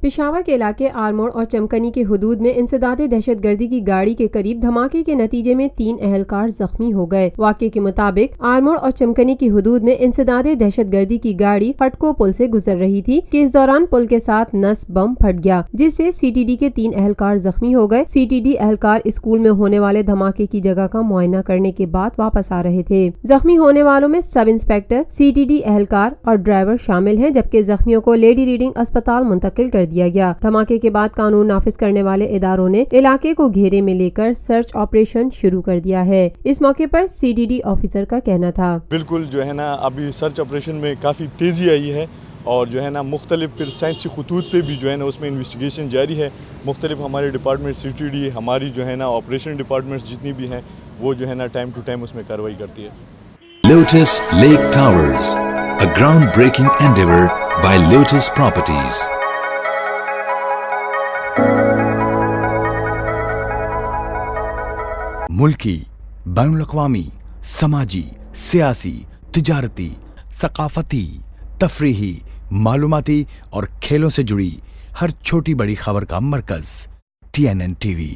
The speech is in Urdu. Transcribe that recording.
پشاور کے علاقے آرموڑ اور چمکنی کے حدود میں انسداد دہشت گردی کی گاڑی کے قریب دھماکے کے نتیجے میں 3 اہلکار زخمی ہو گئے۔ واقعے کے مطابق آرموڑ اور چمکنی کی حدود میں انسداد دہشت گردی کی گاڑی ہٹکو پل سے گزر رہی تھی کہ اس دوران پل کے ساتھ نس بم پھٹ گیا، جس سے سی ٹی ڈی کے 3 اہلکار زخمی ہو گئے۔ سی ٹی ڈی اہلکار اسکول میں ہونے والے دھماکے کی جگہ کا معائنہ کرنے کے بعد واپس آ رہے تھے۔ زخمی ہونے والوں میں sub inspector, C T D اہلکار اور ڈرائیور شامل ہیں، جبکہ زخمیوں کو لیڈی ریڈنگ اسپتال منتقل کر دیا گیا۔ دھماکے کے بعد قانون نافذ کرنے والے اداروں نے علاقے کو گھیرے میں لے کر سرچ آپریشن شروع کر دیا ہے۔ اس موقع پر سی ٹی ڈی آفیسر کا کہنا تھا، بالکل جو ہے نا ابھی سرچ آپریشن میں کافی تیزی آئی ہے اور جو ہے نا مختلف پھر سائنسی خطوط پہ بھی جو ہے نا اس میں انویسٹیگیشن جاری ہے۔ مختلف ہمارے ڈپارٹمنٹ سی ٹی ڈی، ہماری جو ہے نا آپریشن ڈپارٹمنٹس جتنی بھی ہیں وہ جو ہے نا ٹائم ٹو ٹائم اس میں کارروائی کرتی ہے۔ Lotus lake towers, a groundbreaking endeavor by Lotus Properties۔ ملکی، بین الاقوامی، سماجی، سیاسی، تجارتی، ثقافتی، تفریحی، معلوماتی اور کھیلوں سے جڑی ہر چھوٹی بڑی خبر کا مرکز TNN TV۔